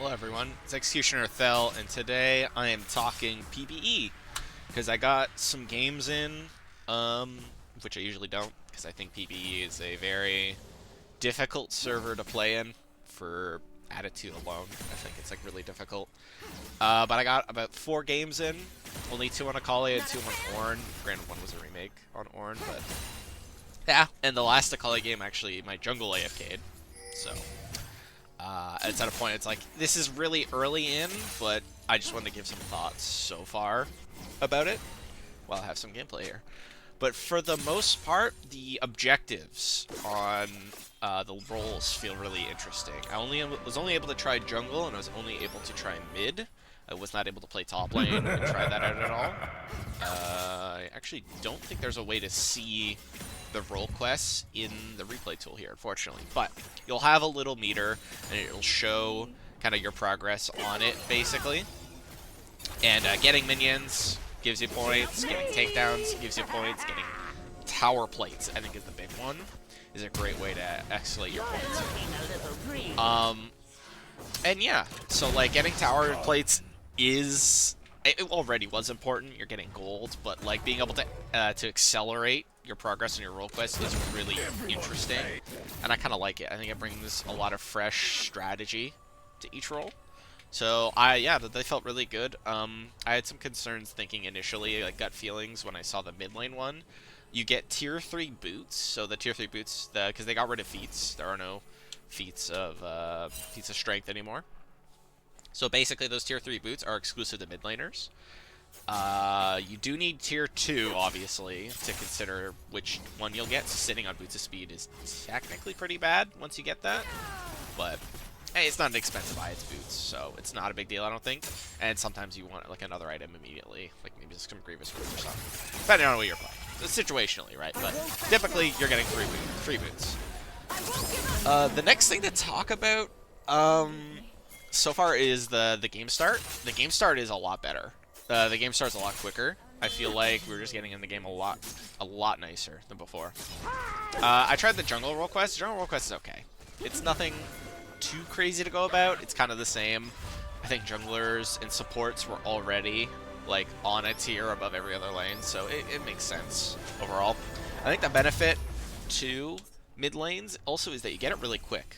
Hello everyone, it's Executioner Thel, and today I am talking PBE, because I got some games in, which I usually don't, because I think PBE is a very difficult server to play in, for attitude alone. I think it's like really difficult. But I got about 4 games in, only 2 on Akali and 2 on Ornn. Granted, one was a remake on Ornn, but yeah, and the last Akali game actually, my jungle AFK'd, so it's at a point, it's like, this is really early in, but I just wanted to give some thoughts so far about it while I have some gameplay here. But for the most part, the objectives on the roles feel really interesting. I was only able to try jungle, and I was only able to try mid. I was not able to play top lane and try that out at all. I actually don't think there's a way to see the role quests in the replay tool here, unfortunately. But you'll have a little meter, and it'll show kind of your progress on it, basically. And getting minions gives you points, getting takedowns gives you points, getting tower plates, I think is the big one, is a great way to escalate your points. And yeah, so like getting tower plates it already was important. You're getting gold, but like being able to accelerate your progress in your role quest is really interesting, and I kind of like it. I think it brings a lot of fresh strategy to each role. So yeah, they felt really good. I had some concerns thinking initially, like gut feelings, when I saw the mid lane one. You get tier 3 boots, so the tier 3 boots, because they got rid of feats. There are no feats of strength anymore. So basically, those tier 3 boots are exclusive to mid laners. You do need tier 2, obviously, to consider which one you'll get. So sitting on Boots of Speed is technically pretty bad once you get that. But hey, it's not an expensive eye, it's boots, so it's not a big deal, I don't think. And sometimes you want like another item immediately, like maybe some Grievous Boots or something. Depending on what you're playing. Situationally, right? But typically, you're getting free boots. The next thing to talk about, so far is the game start. The game start is a lot better. The game start's a lot quicker. I feel like we're just getting in the game a lot nicer than before. I tried the jungle role quest. The jungle role quest is okay. It's nothing too crazy to go about. It's kind of the same. I think junglers and supports were already like on a tier above every other lane, so it makes sense overall. I think the benefit to mid lanes also is that you get it really quick.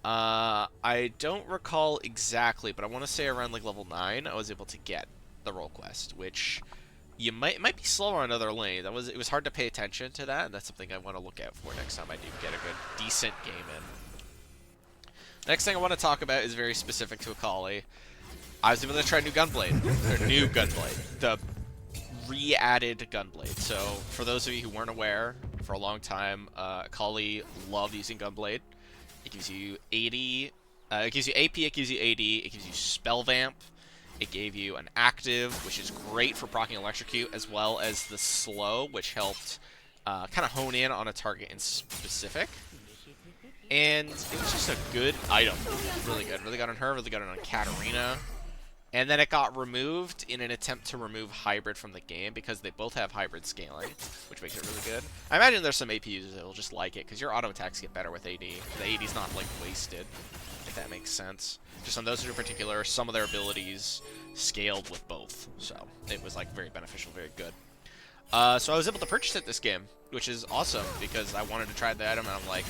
I don't recall exactly, but I want to say around like level 9, I was able to get the role quest, which you might be slower on other lanes. It was hard to pay attention to that, and that's something I want to look out for next time I do get a good, decent game in. Next thing I want to talk about is very specific to Akali. I was able to try new Gunblade, the re-added Gunblade. So for those of you who weren't aware, for a long time, Akali loved using Gunblade. It gives you 80, it gives you AP, it gives you AD, it gives you Spell Vamp, it gave you an active, which is great for proccing Electrocute, as well as the slow, which helped kind of hone in on a target in specific. And it was just a good item. Really good. Really good on her, really good on Katarina. And then it got removed in an attempt to remove Hybrid from the game, because they both have Hybrid scaling, which makes it really good. I imagine there's some AP users that will just like it, because your auto attacks get better with AD. The AD's not, like, wasted, if that makes sense. Just on those two in particular, some of their abilities scaled with both. So it was, like, very beneficial, very good. So I was able to purchase it this game, which is awesome, because I wanted to try the item, and I'm like,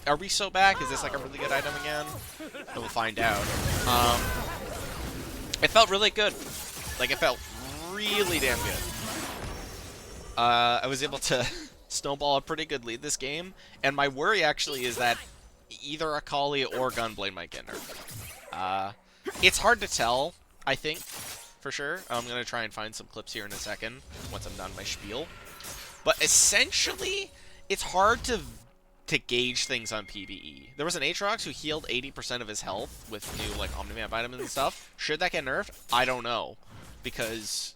are we so back? Is this, like, a really good item again? And we'll find out. It felt really good. Like, it felt really damn good. I was able to snowball a pretty good lead this game, and my worry actually is that either Akali or Gunblade might get nerfed. It's hard to tell, I think, for sure. I'm going to try and find some clips here in a second, once I'm done my spiel. But essentially, it's hard to gauge things on PBE. There was an Aatrox who healed 80% of his health with new, like, Omnivamp items and stuff. Should that get nerfed? I don't know. Because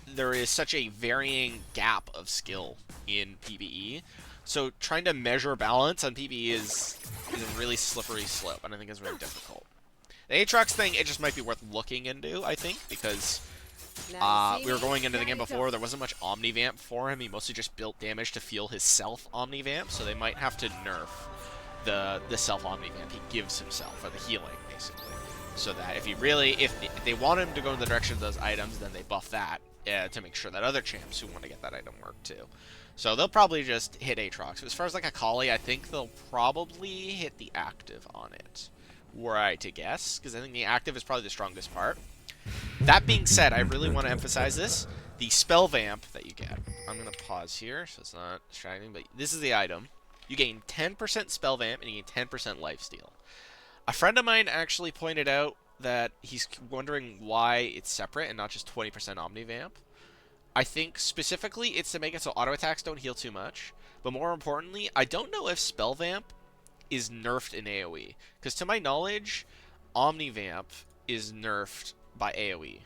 there is such a varying gap of skill in PBE. So trying to measure balance on PBE is a really slippery slope, and I think it's very difficult. The Aatrox thing, it just might be worth looking into, I think, because we were going into the game before, there wasn't much Omnivamp for him. He mostly just built damage to fuel his self-Omnivamp, so they might have to nerf the self-Omnivamp he gives himself, or the healing, basically. so that if they want him to go in the direction of those items, then they buff that to make sure that other champs who want to get that item work too. So they'll probably just hit Aatrox. As far as like Akali, I think they'll probably hit the active on it, were I to guess, because I think the active is probably the strongest part. That being said, I really want to emphasize this. The spell vamp that you get. I'm going to pause here so it's not shining, but this is the item. You gain 10% spell vamp and you gain 10% lifesteal. A friend of mine actually pointed out that he's wondering why it's separate and not just 20% Omni Vamp. I think specifically it's to make it so auto attacks don't heal too much, but more importantly, I don't know if Spell Vamp is nerfed in AoE, because to my knowledge, Omni Vamp is nerfed by AoE.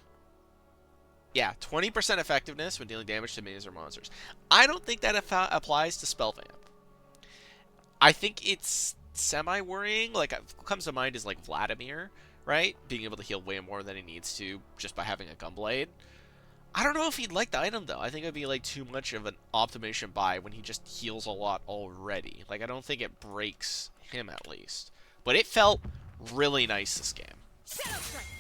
Yeah, 20% effectiveness when dealing damage to minions or monsters. I don't think that applies to Spell Vamp. I think it's semi-worrying. Like, what comes to mind is like Vladimir, right? Being able to heal way more than he needs to just by having a Gunblade. I don't know if he'd like the item, though. I think it'd be, like, too much of an optimization buy when he just heals a lot already. Like, I don't think it breaks him, at least. But it felt really nice this game.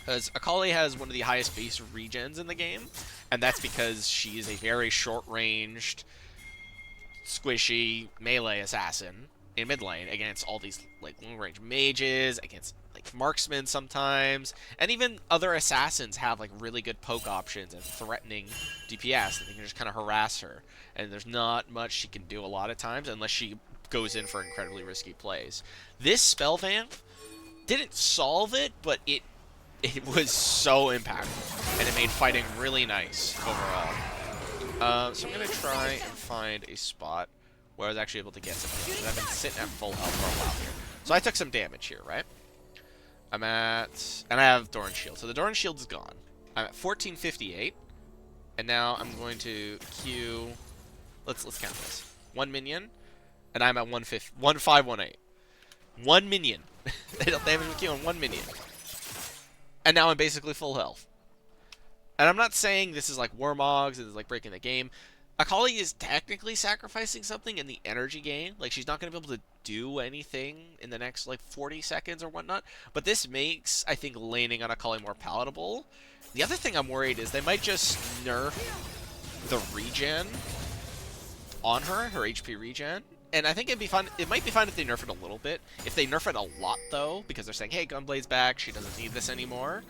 Because Akali has one of the highest base regens in the game, and that's because she is a very short-ranged, squishy melee assassin in mid lane against all these like long-range mages, against like marksmen sometimes, and even other assassins have like really good poke options and threatening DPS that they can just kind of harass her. And there's not much she can do a lot of times unless she goes in for incredibly risky plays. This spell vamp didn't solve it, but it was so impactful, and it made fighting really nice overall. So I'm going to try and find a spot where I was actually able to get some damage. I've been sitting at full health for a while here. So I took some damage here, right? I'm at... And I have Doran Shield. So the Doran Shield is gone. I'm at 1458. And now I'm going to queue... Let's count this. One minion. And I'm at 1518. One minion. They dealt damage with Q on one minion. And now I'm basically full health. And I'm not saying this is like Warmogs and it's like breaking the game. Akali is technically sacrificing something in the energy gain. Like, she's not going to be able to do anything in the next, like, 40 seconds or whatnot. But this makes, I think, laning on Akali more palatable. The other thing I'm worried is they might just nerf the regen on her HP regen. And I think it'd be fun. It might be fine if they nerf it a little bit. If they nerf it a lot, though, because they're saying, hey, Gunblade's back, she doesn't need this anymore.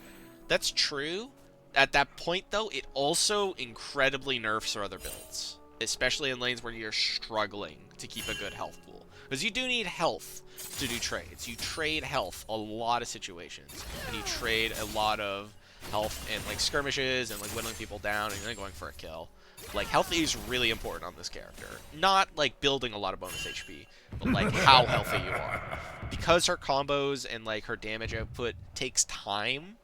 That's true. At that point, though, it also incredibly nerfs her other builds, especially in lanes where you're struggling to keep a good health pool. Because you do need health to do trades. You trade health a lot of situations, and you trade a lot of health in like skirmishes and like whittling people down and then going for a kill. Like, health is really important on this character. Not like building a lot of bonus HP, but like how healthy you are. Because her combos and like her damage output takes time.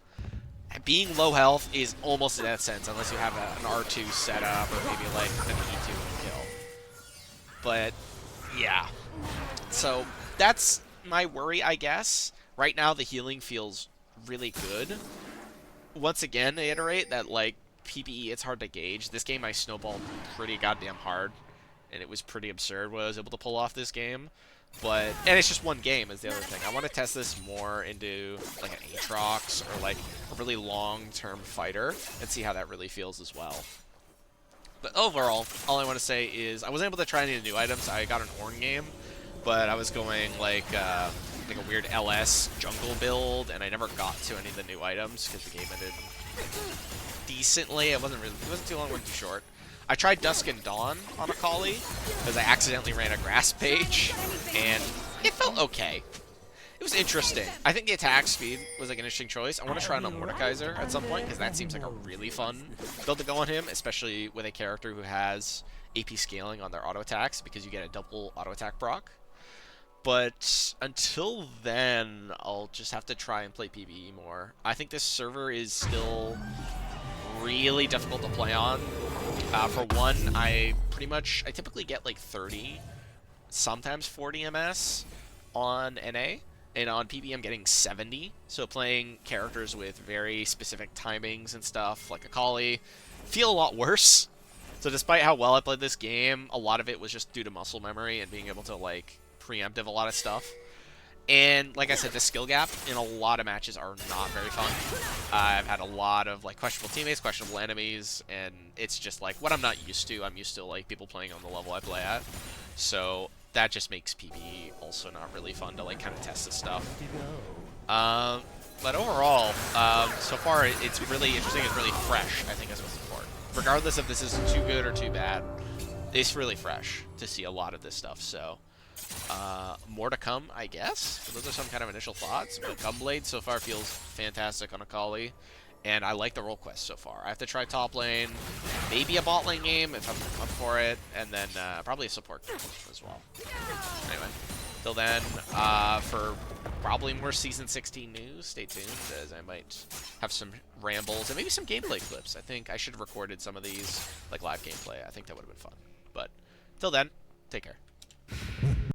Being low health is almost a death sentence unless you have an R2 setup or maybe like an E2 kill. But yeah, so that's my worry, I guess. Right now the healing feels really good. Once again, I iterate that like PBE, it's hard to gauge. This game I snowballed pretty goddamn hard, and it was pretty absurd what I was able to pull off this game. But, and it's just one game is the other thing. I want to test this more into like an Aatrox or like a really long-term fighter and see how that really feels as well. But overall, all I want to say is I wasn't able to try any of the new items. I got an Ornn game, but I was going like a weird LS jungle build, and I never got to any of the new items because the game ended decently. It wasn't too long, wasn't too short. I tried Dusk and Dawn on Akali because I accidentally ran a grass page, and it felt okay. It was interesting. I think the attack speed was like an interesting choice. I want to try on a Mordekaiser at some point because that seems like a really fun build to go on him, especially with a character who has AP scaling on their auto attacks because you get a double auto attack proc. But until then, I'll just have to try and play PBE more. I think this server is still really difficult to play on. For one, I typically get like 30, sometimes 40 MS on NA, and on PBE I'm getting 70. So playing characters with very specific timings and stuff, like Akali, feel a lot worse. So despite how well I played this game, a lot of it was just due to muscle memory and being able to like preemptive a lot of stuff. And like I said, the skill gap in a lot of matches are not very fun. I've had a lot of like questionable teammates, questionable enemies, and it's just like what I'm not used to. I'm used to like people playing on the level I play at, so that just makes PBE also not really fun to like kind of test this stuff. But overall, so far it's really interesting. It's really fresh. I think is what's important. Regardless if this is too good or too bad, it's really fresh to see a lot of this stuff. So. More to come, I guess. Those are some kind of initial thoughts, but Gunblade so far feels fantastic on Akali, and I like the role quest so far. I have to try top lane, maybe a bot lane game if I'm up for it, and then probably a support game as well. Anyway, till then, for probably more Season 16 news, stay tuned, as I might have some rambles and maybe some gameplay clips. I think I should have recorded some of these, like live gameplay. I think that would have been fun. But till then, take care.